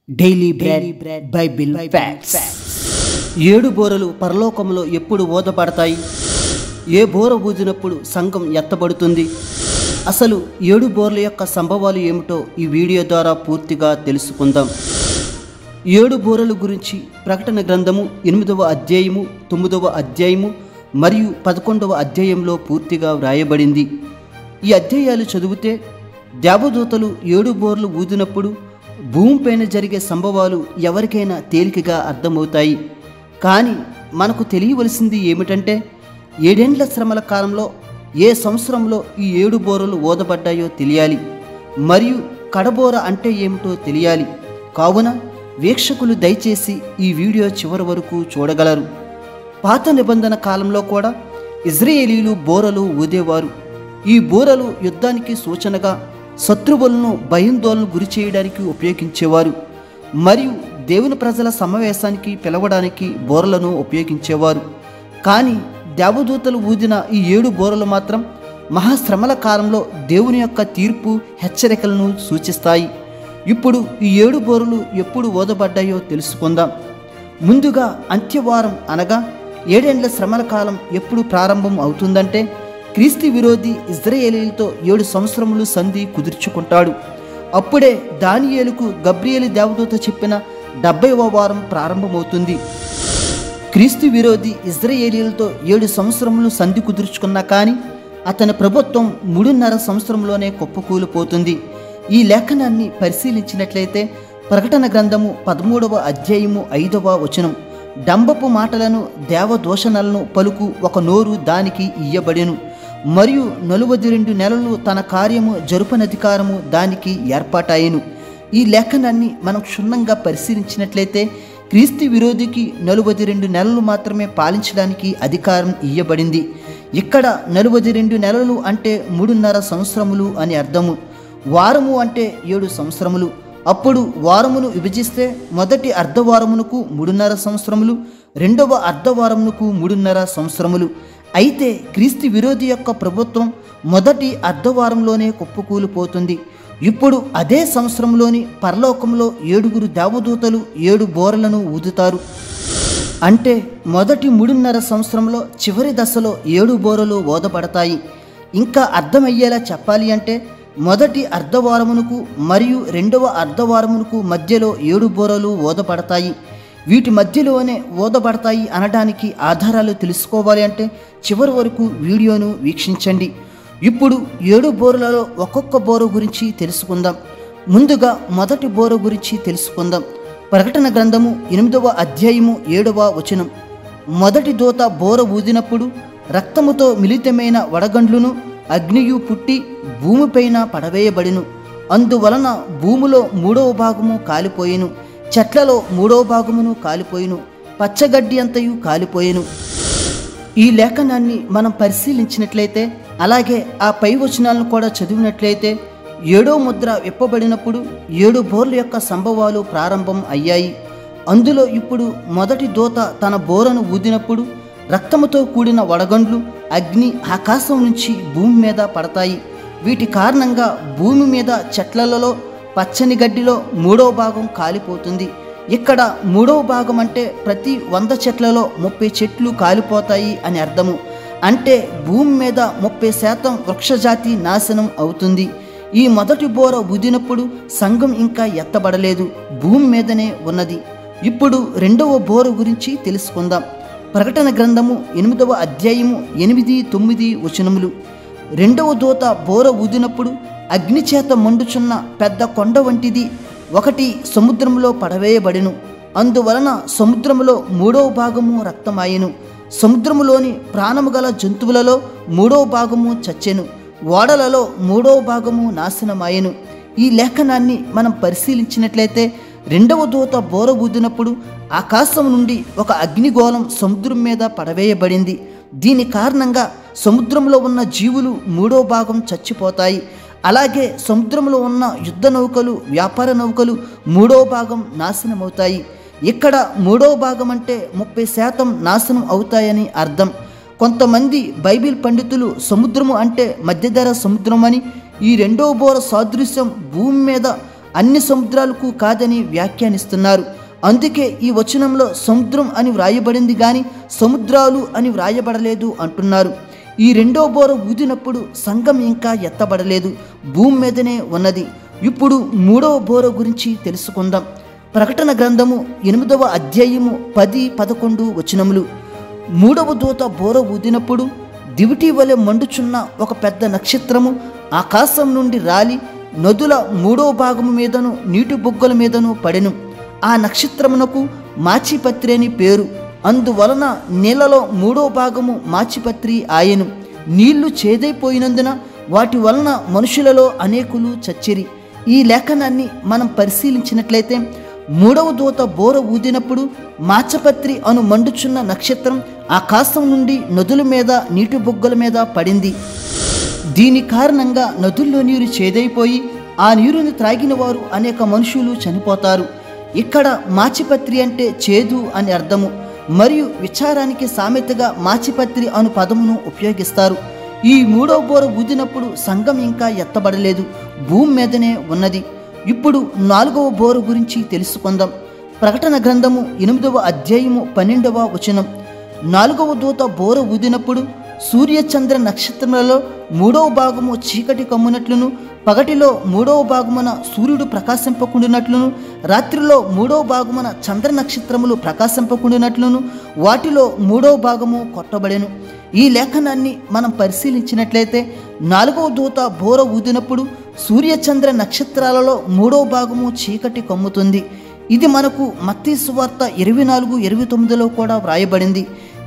Daily bread Bible facts. 7 బోరలు పరలోకంలో ఎప్పుడు ఊదపడతాయి? ఏ బోర ఊదినప్పుడు సంఘం ఎత్తబడుతుంది? అసలు 7 బోర్ల యొక్క సంభవాలు ఏమిటో ఈ వీడియో ద్వారా పూర్తిగా తెలుసుకుందాం. 7 బోరల గురించి ప్రకటన గ్రంథము 8వ అధ్యాయము, 9వ అధ్యాయము మరియు 11వ అధ్యాయంలో పూర్తిగా వ్రాయబడింది. ఈ అధ్యాయాలు చదివితే దేవదూతలు 7 బోర్లు ఊదినప్పుడు భూమిపైన జరిగే సంభవాలు ఎవరికైనా తేలికగా అర్థమవుతాయి. కానీ మనకు తెలియవలసింది ఏమిటంటే 7 ఏండ్ల శ్రమల కాలంలో ఏ సంవత్సరంలో ఈ 7 బోరలు ఊదబడ్డాయో తెలియాలి, మరియు కడబోర అంటే ఏమిటో తెలియాలి. కావున వీక్షకులు దయచేసి ఈ వీడియో చివరి వరకు చూడగలరు. పాత నిబంధన కాలంలో కూడా ఇజ్రాయేలీలు బోరలు ఊదేవారు. ఈ బోరలు యుద్ధానికి సూచనగా, శత్రువులను భయాందోళనకు గురి చేయడానికి ఉపయోగించేవారు, మరియు దేవుని ప్రజల సమావేశానికి పిలవడానికి బోరలను ఉపయోగించేవారు. కానీ దేవదూతలు ఊదిన ఈ 7 బోరలు మాత్రం మహాశ్రమల కాలంలో దేవుని యొక్క తీర్పు హెచ్చరికలను సూచిస్తాయి. ఇప్పుడు ఈ 7 బోరలు ఎప్పుడు ఊదబడ్డాయో తెలుసుకుందాం. ముందుగా అంత్యవారం అనగా 7 ఏండ్ల శ్రమల కాలం ఎప్పుడు ప్రారంభం అవుతుందంటే, క్రీస్తు విరోధి ఇజ్రాయేలీలతో 7 సంవత్సరములు సంధి కుదుర్చుకుంటాడు. అప్పుడే దానియేలుకు గబ్రియేలు దేవదూత చెప్పిన 70వ వారం ప్రారంభమవుతుంది. క్రీస్తు విరోధి ఇజ్రాయేలీలతో 7 సంవత్సరములు సంధి కుదుర్చుకున్నా కానీ అతని ప్రభుత్వం 3.5 సంవత్సరంలోనే కుప్పకూలిపోతుంది. ఈ లేఖనాన్ని పరిశీలించినట్లయితే ప్రకటన గ్రంథము 13వ అధ్యాయము 5వ వచనం, డంబపు మాటలను దేవదూషణలను పలుకు ఒక నోరు దానికి ఇయ్యబడెను, మరియు 42 నెలలు తన కార్యము జరుపనధికారము దానికి ఏర్పాటాయెను. ఈ లేఖనాన్ని మనం క్షుణ్ణంగా పరిశీలించినట్లయితే క్రీస్తు విరోధికి 42 నెలలు మాత్రమే పాలించడానికి అధికారం ఇయ్యబడింది. ఇక్కడ 42 నెలలు అంటే 3.5 సంవత్సరములు అని అర్థము. వారము అంటే 7 సంవత్సరములు. అప్పుడు వారమును విభజిస్తే మొదటి అర్ధవారమునకు 3.5 సంవత్సరములు, రెండవ అర్ధవారమునకు 3.5 సంవత్సరములు. అయితే క్రీస్తు విరోధి యొక్క ప్రభుత్వం మొదటి అర్ధవారంలోనే కుప్పకూలిపోతుంది. ఇప్పుడు అదే సంవత్సరంలోని పరలోకంలో 7 దేవదూతలు 7 బోరలను ఊదుతారు. అంటే మొదటి 3.5 సంవత్సరంలో చివరి దశలో 7 బోరలు ఊదపడతాయి. ఇంకా అర్థమయ్యేలా చెప్పాలి అంటే మొదటి అర్ధవారమునకు మరియు రెండవ అర్ధవారమునకు మధ్యలో 7 బోరలు ఊదపడతాయి. వీటి మధ్యలోనే ఊదబడతాయి అనడానికి ఆధారాలు తెలుసుకోవాలి అంటే చివరి వరకు వీడియోను వీక్షించండి. ఇప్పుడు 7 బోరులలో ఒక్కొక్క బోరు గురించి తెలుసుకుందాం. ముందుగా మొదటి బోరు గురించి తెలుసుకుందాం. ప్రకటన గ్రంథము 8వ అధ్యాయము 7వ వచనం, మొదటి దూత బోర ఊదినప్పుడు రక్తముతో మిళితమైన వడగండ్లును అగ్నియు పుట్టి భూమిపైన పడవేయబడిను. అందువలన భూమిలో 3వ భాగము కాలిపోయెను, చెట్లలో 3వ భాగమును కాలిపోయెను, పచ్చగడ్డి అంతయు కాలిపోయెను. ఈ లేఖనాన్ని మనం పరిశీలించినట్లయితే, అలాగే ఆ పై వచనాలను కూడా చదివినట్లయితే 7వ ముద్ర విప్పబడినప్పుడు 7 బోర్ల యొక్క సంభవాలు ప్రారంభం అయ్యాయి. అందులో ఇప్పుడు మొదటి దూత తన బోరను ఊదినప్పుడు రక్తముతో కూడిన వడగండ్లు, అగ్ని ఆకాశం నుంచి భూమి మీద పడతాయి. వీటి కారణంగా భూమి మీద చెట్లలో పచ్చని గడ్డిలో 3వ భాగం కాలిపోతుంది. ఇక్కడ 3వ భాగం అంటే ప్రతి 100 చెట్లలో 30 చెట్లు కాలిపోతాయి అని అర్థము. అంటే భూమి మీద 30% వృక్షజాతి నాశనం అవుతుంది. ఈ మొదటి బోర ఊదినప్పుడు సంఘం ఇంకా ఎత్తబడలేదు, భూమి మీదనే ఉన్నది. ఇప్పుడు రెండవ బోర గురించి తెలుసుకుందాం. ప్రకటన గ్రంథము 8వ అధ్యాయము 8, 9 వచనములు, రెండవ దూత బోర ఊదినప్పుడు అగ్ని చేత మండుచున్న పెద్ద కొండ వంటిది ఒకటి సముద్రంలో పడవేయబడెను. అందువలన సముద్రములో 3వ భాగము రక్తమాయెను. సముద్రములోని ప్రాణము గల జంతువులలో 3వ భాగము చచ్చెను. ఓడలలో 3వ భాగము నాశనమాయెను. ఈ లేఖనాన్ని మనం పరిశీలించినట్లయితే రెండవ దూత బోర ఊదినప్పుడు ఆకాశం నుండి ఒక అగ్నిగోళం సముద్రం మీద పడవేయబడింది. దీని కారణంగా సముద్రంలో ఉన్న జీవులు 3వ భాగం చచ్చిపోతాయి. అలాగే సముద్రంలో ఉన్న యుద్ధ నౌకలు, వ్యాపార నౌకలు 3వ భాగం నాశనమవుతాయి. ఇక్కడ 3వ భాగం అంటే 30% నాశనం అవుతాయని అర్థం. కొంతమంది బైబిల్ పండితులు సముద్రము అంటే మధ్యధరా సముద్రం అని, ఈ రెండవ బోర సాదృశ్యం భూమి మీద అన్ని సముద్రాలకు కాదని వ్యాఖ్యానిస్తున్నారు. అందుకే ఈ వచనంలో సముద్రం అని వ్రాయబడింది కానీ సముద్రాలు అని వ్రాయబడలేదు అంటున్నారు. ఈ రెండో బోర ఊదినప్పుడు సంఘం ఇంకా ఎత్తబడలేదు, భూమి మీదనే ఉన్నది. ఇప్పుడు మూడవ బోర గురించి తెలుసుకుందాం. ప్రకటన గ్రంథము 8వ అధ్యాయము 10-11 వచనములు. మూడవ దూత బోర ఊదినప్పుడు దివిటి వలె మండుచున్న ఒక పెద్ద నక్షత్రము ఆకాశం నుండి రాలి నదుల 3వ భాగము మీదను నీటి బొగ్గల మీదను పడెను. ఆ నక్షత్రమునకు మాచిపత్రి అని పేరు. అందువలన నీళ్లలో 3వ భాగము మాచిపత్రి ఆయను. నీళ్లు చేదైపోయినందున వాటి వలన మనుషులలో అనేకులు చచ్చిరి. ఈ లేఖనాన్ని మనం పరిశీలించినట్లయితే మూడవ దూత బోర ఊదినప్పుడు మాచపత్రి అను మండుచున్న నక్షత్రం ఆకాశం నుండి నదుల మీద నీటి బొగ్గల మీద పడింది. దీని కారణంగా నదుల్లో నీరు చేదైపోయి ఆ నీరుని త్రాగిన వారు అనేక మనుషులు చనిపోతారు. ఇక్కడ మాచిపత్రి అంటే చేదు అని అర్థము మరియు విచారానికి సామెతగా మాచిపత్రి అను పదమును ఉపయోగిస్తారు. ఈ మూడవ బోర ఊదినప్పుడు సంఘం ఇంకా ఎత్తబడలేదు, భూమి మీదనే ఉన్నది. ఇప్పుడు 4వ బోర గురించి తెలుసుకుందాం. ప్రకటన గ్రంథము 8వ అధ్యాయము 12వ వచనం. 4వ దూత బోర ఊదినప్పుడు సూర్యచంద్ర నక్షత్రములలో 3వ భాగము చీకటి కమ్మునట్లును, పగటిలో 3వ భాగమున సూర్యుడు ప్రకాశింపకుండినట్లును, రాత్రిలో 3వ భాగమున చంద్ర నక్షత్రములు ప్రకాశింపకుండినట్లును వాటిలో 3వ భాగము కొట్టబడెను. ఈ లేఖనాన్ని మనం పరిశీలించినట్లయితే 4వ దూత బోర ఊదినప్పుడు సూర్యచంద్ర నక్షత్రాలలో 3వ భాగము చీకటి కమ్ముతుంది. ఇది మనకు మత్తయి సువార్త 24:29లో కూడా వ్రాయబడింది.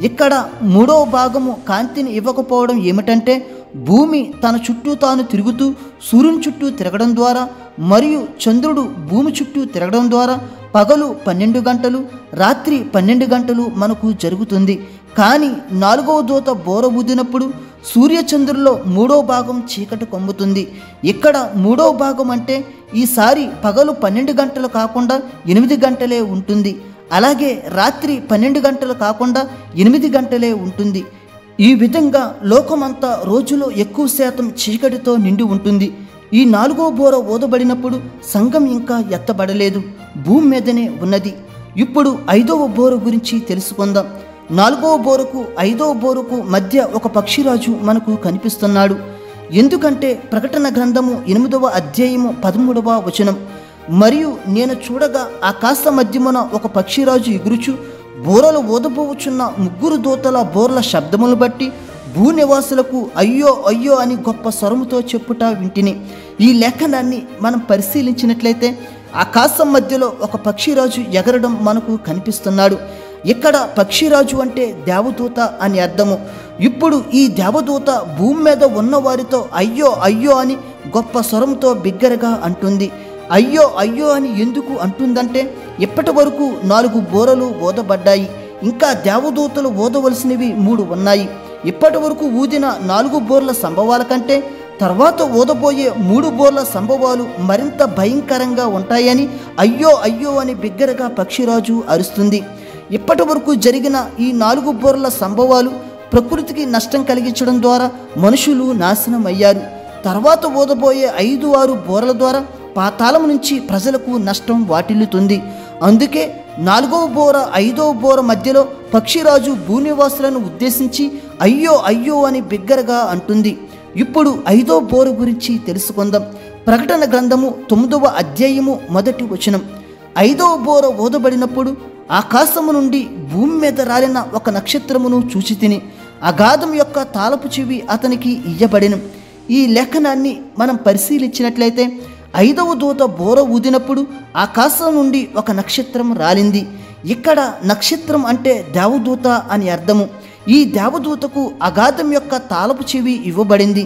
ఇక్కడ 3వ భాగము కాంతిని ఇవ్వకపోవడం ఏమిటంటే భూమి తన చుట్టూ తాను తిరుగుతూ సూర్యుని చుట్టూ తిరగడం ద్వారా మరియు చంద్రుడు భూమి చుట్టూ తిరగడం ద్వారా పగలు 12 గంటలు రాత్రి 12 గంటలు మనకు జరుగుతుంది. కానీ 4వ దూత బోర ఊదినప్పుడు సూర్యచంద్రుల్లో 3వ భాగం చీకటి కమ్ముతుంది. ఇక్కడ 3వ భాగం అంటే ఈసారి పగలు 12 గంటలు కాకుండా 8 గంటలే ఉంటుంది. అలాగే రాత్రి 12 గంటలు కాకుండా 8 గంటలే ఉంటుంది. ఈ విధంగా లోకమంతా రోజులో ఎక్కువ శాతం చీకటితో నిండి ఉంటుంది. ఈ 4వ బోర ఊదబడినప్పుడు సంఘం ఇంకా ఎత్తబడలేదు, భూమి మీదనే ఉన్నది. ఇప్పుడు 5వ బోర గురించి తెలుసుకుందాం. 4వ బోరకు 5వ బోరకు మధ్య ఒక పక్షిరాజు మనకు కనిపిస్తున్నాడు. ఎందుకంటే ప్రకటన గ్రంథము 8వ అధ్యాయము 13వ వచనం. మరియు నేను చూడగా ఆకాశ మధ్యమున ఒక పక్షిరాజు ఎగురుచు బోరలు ఊదబోచున్న 3 దూతల బోర్ల శబ్దములు బట్టి భూనివాసులకు అయ్యో అయ్యో అని గొప్ప స్వరముతో చెప్పుట వింటిని. ఈ లేఖనాన్ని మనం పరిశీలించినట్లయితే ఆకాశం మధ్యలో ఒక పక్షిరాజు ఎగరడం మనకు కనిపిస్తున్నాడు. ఇక్కడ పక్షిరాజు అంటే దేవదూత అని అర్థము. ఇప్పుడు ఈ దేవదూత భూమి మీద ఉన్న వారితో అయ్యో అయ్యో అని గొప్ప స్వరంతో బిగ్గరగా అంటుంది. అయ్యో అయ్యో అని ఎందుకు అంటుందంటే ఇప్పటి వరకు 4 బోరలు ఊదబడ్డాయి, ఇంకా దేవదూతలు ఊదవలసినవి 3 ఉన్నాయి. ఇప్పటి వరకు ఊదిన 4 బోర్ల సంభవాల కంటే తర్వాత ఊదబోయే 3 బోర్ల సంభవాలు మరింత భయంకరంగా ఉంటాయని అయ్యో అయ్యో అని బిగ్గరగా పక్షిరాజు అరుస్తుంది. ఇప్పటి వరకు జరిగిన ఈ 4 బోర్ల సంభవాలు ప్రకృతికి నష్టం కలిగించడం ద్వారా మనుషులు నాశనం అయ్యారు. తర్వాత ఊదబోయే 5-6 బోర్ల ద్వారా పాతాళం నుంచి ప్రజలకు నష్టం వాటిల్లుతుంది. అందుకే 4వ బోర 5వ బోర మధ్యలో పక్షిరాజు భూనివాసులను ఉద్దేశించి అయ్యో అయ్యో అని బిగ్గరగా అంటుంది. ఇప్పుడు 5వ బోర గురించి తెలుసుకుందాం. ప్రకటన గ్రంథము 9వ అధ్యాయము 1వ వచనం. 5వ బోర ఊదబడినప్పుడు ఆకాశము నుండి భూమి మీద రాలిన ఒక నక్షత్రమును చూచితిని. అగాధం యొక్క తాళపు చెవి అతనికి ఇయ్యబడెను. ఈ లేఖనాన్ని మనం పరిశీలించినట్లయితే 5వ దూత బోర ఊదినప్పుడు ఆకాశం నుండి ఒక నక్షత్రం రాలింది. ఇక్కడ నక్షత్రం అంటే దేవదూత అని అర్థము. ఈ దేవదూతకు అగాధం యొక్క తాళపు చెవి ఇవ్వబడింది.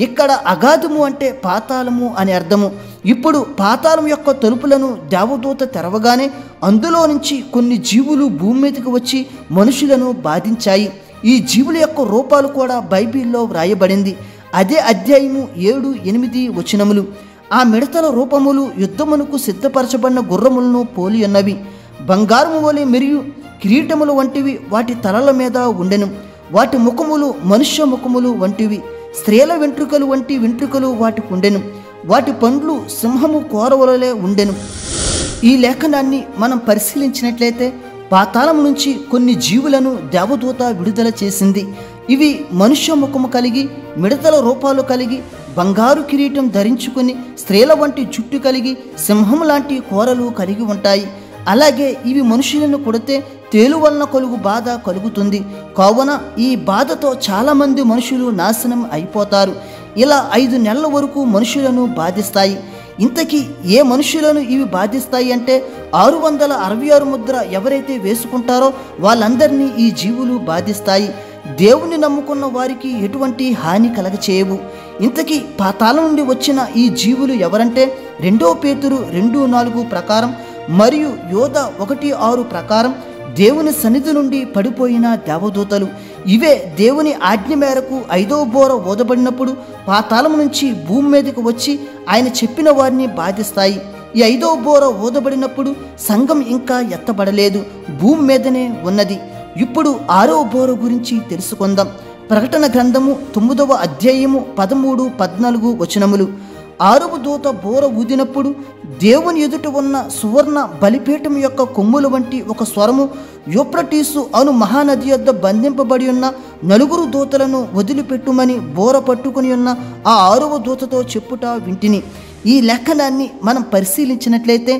ఇక్కడ అగాధము అంటే పాతాళము అని అర్థము. ఇప్పుడు పాతాళం యొక్క తలుపులను దేవదూత తెరవగానే అందులో నుంచి కొన్ని జీవులు భూమి మీదకి వచ్చి మనుషులను బాధించాయి. ఈ జీవుల యొక్క రూపాలు కూడా బైబిల్లో వ్రాయబడింది. అదే అధ్యాయము 7-8 వచనములు. ఆ మిడతల రూపములు యుద్ధమునకు సిద్ధపరచబడిన గుర్రములను పోలి ఉన్నవి. బంగారము వలె మరియు కిరీటములు వంటివి వాటి తలల మీద ఉండెను. వాటి ముఖములు మనుష్య ముఖములు వంటివి, స్త్రీల వెంట్రుకలు వంటి వెంట్రుకలు వాటికి ఉండెను. వాటి పండ్లు సింహము కోరవలలే ఉండెను. ఈ లేఖనాన్ని మనం పరిశీలించినట్లయితే పాతాళం నుంచి కొన్ని జీవులను దేవదూత విడుదల చేసింది. ఇవి మనుష్య ముఖము కలిగి, మిడతల రూపాలు కలిగి, బంగారు కిరీటం ధరించుకుని, స్త్రీల వంటి జుట్టు కలిగి, సింహం లాంటి కోరలు కలిగి ఉంటాయి. అలాగే ఇవి మనుషులను కొడితే తేలు వలన కలుగు బాధ కలుగుతుంది. కావున ఈ బాధతో చాలామంది మనుషులు నాశనం అయిపోతారు. ఇలా 5 నెలల వరకు మనుషులను బాధిస్తాయి. ఇంతకీ ఏ మనుషులను ఇవి బాధిస్తాయి అంటే 666 ముద్ర ఎవరైతే వేసుకుంటారో వాళ్ళందరినీ ఈ జీవులు బాధిస్తాయి. దేవుని నమ్ముకున్న వారికి ఎటువంటి హాని కలగచేయవు. ఇంతకీ పాతాళం నుండి వచ్చిన ఈ జీవులు ఎవరంటే 2 పేతురు 2:4 ప్రకారం మరియు యోధ 1:6 ప్రకారం దేవుని సన్నిధి నుండి పడిపోయిన దేవదూతలు. ఇవే దేవుని ఆజ్ఞ మేరకు 5వ బోర ఊదబడినప్పుడు పాతాళం నుంచి భూమి మీదకి వచ్చి ఆయన చెప్పిన వారిని బాధిస్తాయి. ఈ 5వ బోర ఊదబడినప్పుడు సంఘం ఇంకా ఎత్తబడలేదు, భూమి మీదనే ఉన్నది. ఇప్పుడు 6వ బోర గురించి తెలుసుకుందాం. ప్రకటన గ్రంథము 9వ అధ్యాయము 13, 14 వచనములు. 6వ దూత బోర ఊదినప్పుడు దేవుని ఎదుట ఉన్న సువర్ణ బలిపీఠం యొక్క కొమ్ముల వంటి ఒక స్వరము యూఫ్రటీసు అను మహానది యొద్ద బంధింపబడి ఉన్న 4 దూతలను వదిలిపెట్టుమని బోర పట్టుకుని ఉన్న ఆ 6వ దూతతో చెప్పుట వింటిని. ఈ లేఖనాన్ని మనం పరిశీలించినట్లయితే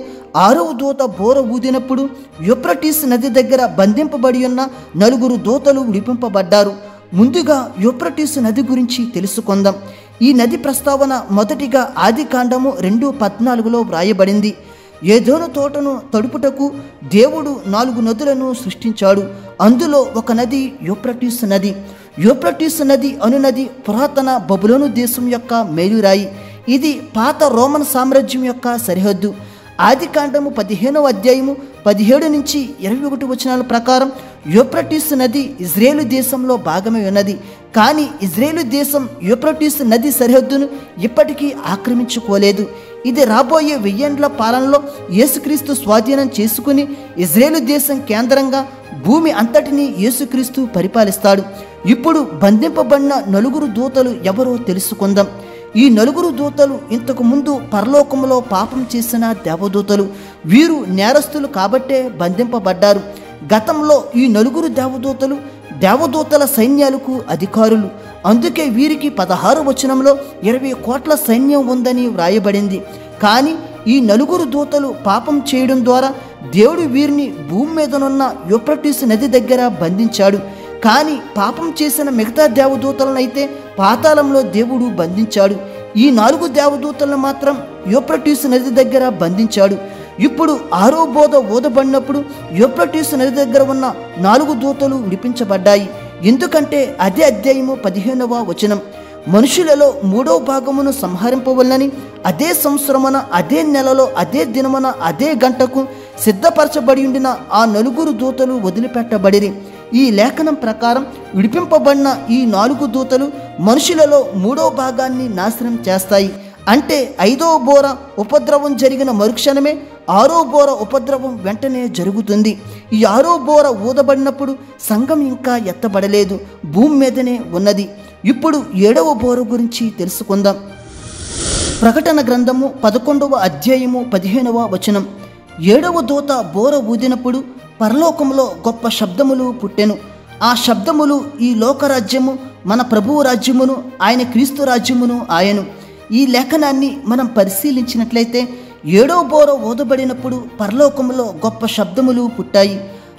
6వ దూత బోర ఊదినప్పుడు యూఫ్రటీసు నది దగ్గర బంధింపబడి ఉన్న 4 దూతలు విడిపింపబడ్డారు. ముందుగా యూఫ్రటీసు నది గురించి తెలుసుకుందాం. ఈ నది ప్రస్తావన మొదటిగా ఆదికాండము 2:14లో వ్రాయబడింది. ఏదోను తోటను తడుపుటకు దేవుడు 4 నదులను సృష్టించాడు. అందులో ఒక నది యూఫ్రటీసు నది. యూఫ్రటీసు నది అనునది పురాతన బబులోను దేశం యొక్క మేలురాయి. ఇది పాత రోమన్ సామ్రాజ్యం యొక్క సరిహద్దు. ఆదికాండము 15వ అధ్యాయము 17 నుంచి 21 వచనాల ప్రకారం యూఫ్రటీసు నది ఇజ్రాయేలు దేశంలో భాగమై ఉన్నది. కానీ ఇజ్రాయేలు దేశం యూఫ్రటీసు నది సరిహద్దును ఇప్పటికీ ఆక్రమించుకోలేదు. ఇది రాబోయే 1000 ఏండ్ల పాలనలో యేసుక్రీస్తు స్వాధీనం చేసుకుని ఇజ్రాయేలు దేశం కేంద్రంగా భూమి అంతటినీ యేసుక్రీస్తు పరిపాలిస్తాడు. ఇప్పుడు బంధింపబడిన 4 దూతలు ఎవరో తెలుసుకుందాం. ఈ 4 దూతలు ఇంతకు ముందు పరలోకంలో పాపం చేసిన దేవదూతలు. వీరు నేరస్తులు కాబట్టే బంధింపబడ్డారు. గతంలో ఈ 4 దేవదూతలు దేవదూతల సైన్యాలకు అధికారులు. అందుకే వీరికి 16వ వచనంలో 20 కోట్ల సైన్యం ఉందని వ్రాయబడింది. కానీ ఈ 4 దూతలు పాపం చేయడం ద్వారా దేవుడు వీరిని భూమి మీదనున్న యూఫ్రటీసు నది దగ్గర బంధించాడు. కానీ పాపం చేసిన మిగతా దేవదూతలనైతే పాతాళంలో దేవుడు బంధించాడు. ఈ 4 దేవదూతలను మాత్రం యూఫ్రటీసు నది దగ్గర బంధించాడు. ఇప్పుడు 6వ బోధ ఊదబడినప్పుడు యూఫ్రటీసు నది దగ్గర ఉన్న 4 దూతలు విడిపించబడ్డాయి. ఎందుకంటే అదే అధ్యాయము 15వ వచనం, మనుషులలో 3వ భాగమును సంహరింపవలనని అదే సంవత్సరమున, అదే నెలలో, అదే దినమున, అదే గంటకు సిద్ధపరచబడి ఉండిన ఆ 4 దూతలు వదిలిపెట్టబడిరి. ఈ లేఖనం ప్రకారం విడిపింపబడిన ఈ 4 దూతలు మనుషులలో 3వ భాగాన్ని నాశనం చేస్తాయి. అంటే 5వ బోర ఉపద్రవం జరిగిన మరుక్షణమే 6వ బోర ఉపద్రవం వెంటనే జరుగుతుంది. ఈ 6వ బోర ఊదబడినప్పుడు సంఘం ఇంకా ఎత్తబడలేదు, భూమి మీదనే ఉన్నది. ఇప్పుడు 7వ బోర గురించి తెలుసుకుందాం. ప్రకటన గ్రంథము 11వ అధ్యాయము 15వ వచనం. 7వ దూత బోర ఊదినప్పుడు పరలోకంలో గొప్ప శబ్దములు పుట్టెను. ఆ శబ్దములు ఈ లోకరాజ్యము, మన ప్రభువు రాజ్యమును, ఆయన క్రీస్తు రాజ్యమును ఆయను. ఈ లేఖనాన్ని మనం పరిశీలించినట్లయితే 7వ బోర ఊదబడినప్పుడు పరలోకంలో గొప్ప శబ్దములు పుట్టాయి.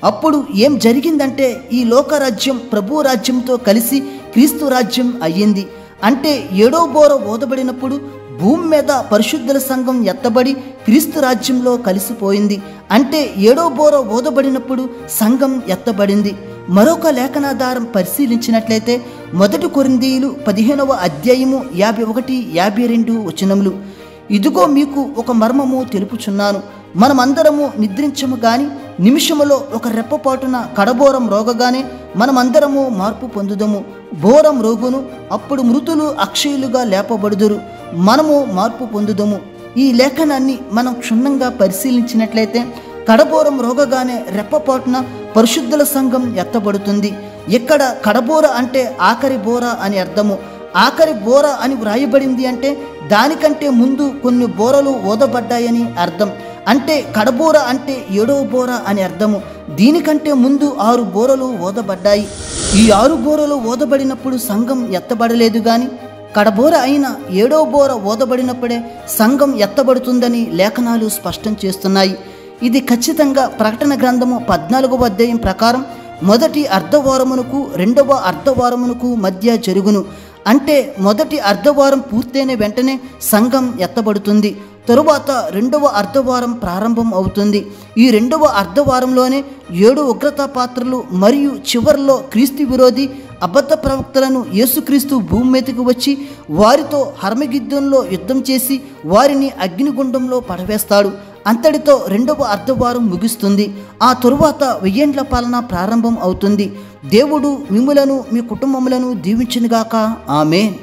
అప్పుడు ఏం జరిగిందంటే ఈ లోకరాజ్యం ప్రభు రాజ్యంతో కలిసి క్రీస్తు రాజ్యం అయ్యింది. అంటే 7వ బోర ఊదబడినప్పుడు భూమి మీద పరిశుద్ధుల సంఘం ఎత్తబడి క్రీస్తు రాజ్యంలో కలిసిపోయింది. అంటే 7వ బోర ఊదబడినప్పుడు సంఘం ఎత్తబడింది. మరొక లేఖనాధారం పరిశీలించినట్లయితే 1 కొరింథీయులు 15వ అధ్యాయము 51, 52 వచనములు. ఇదిగో మీకు ఒక మర్మము తెలుపుచున్నాను, మనమందరము నిద్రించము గాని నిమిషములో ఒక రెప్పపాటున కడబోరం రోగగానే మనమందరము మార్పు పొందుదము. బోరం రోగును, అప్పుడు మృతులు అక్షయులుగా లేపబడుదురు, మనము మార్పు పొందుదము. ఈ లేఖనాన్ని మనం క్షుణ్ణంగా పరిశీలించినట్లయితే కడబోరం రోగగానే రెప్పపాటున పరిశుద్ధుల సంఘం ఎత్తబడుతుంది. ఇక్కడ కడబోర అంటే ఆఖరి బోర అని అర్థము. ఆఖరి బోర అని వ్రాయబడింది అంటే దానికంటే ముందు కొన్ని బోరలు ఊదబడ్డాయని అర్థం. అంటే కడబోర అంటే 7వ బోర అని అర్థము. దీనికంటే ముందు 6 బోరలు ఊదబడ్డాయి. ఈ 6 బోరలు ఊదబడినప్పుడు సంఘం ఎత్తబడలేదు గాని కడబోర అయిన 7వ బోర ఊదబడినప్పుడే సంఘం ఎత్తబడుతుందని లేఖనాలు స్పష్టం చేస్తున్నాయి. ఇది ఖచ్చితంగా ప్రకటన గ్రంథము 14వ అధ్యాయం ప్రకారం మొదటి అర్ధవారమునకు 2వ అర్ధవారమునకు మధ్య జరుగును. అంటే మొదటి అర్ధవారం పూర్తయిన వెంటనే సంఘం ఎత్తబడుతుంది. తరువాత 2వ అర్ధవారం ప్రారంభం అవుతుంది. ఈ 2వ అర్ధవారంలోనే 7 ఉగ్రతా పాత్రలు మరియు చివరిలో క్రీస్తు విరోధి అబద్ధ ప్రవక్తలను యేసుక్రీస్తు భూమి మీదకి వచ్చి వారితో హర్మగిద్దోనులో యుద్ధం చేసి వారిని అగ్నిగుండంలో పడవేస్తాడు. అంతటితో 2వ అర్ధవారం ముగుస్తుంది. ఆ తరువాత 1000 ఏండ్ల పాలన ప్రారంభం అవుతుంది. దేవుడు మిమ్ములను మీ కుటుంబములను దీవించునుగాక. ఆమేన్.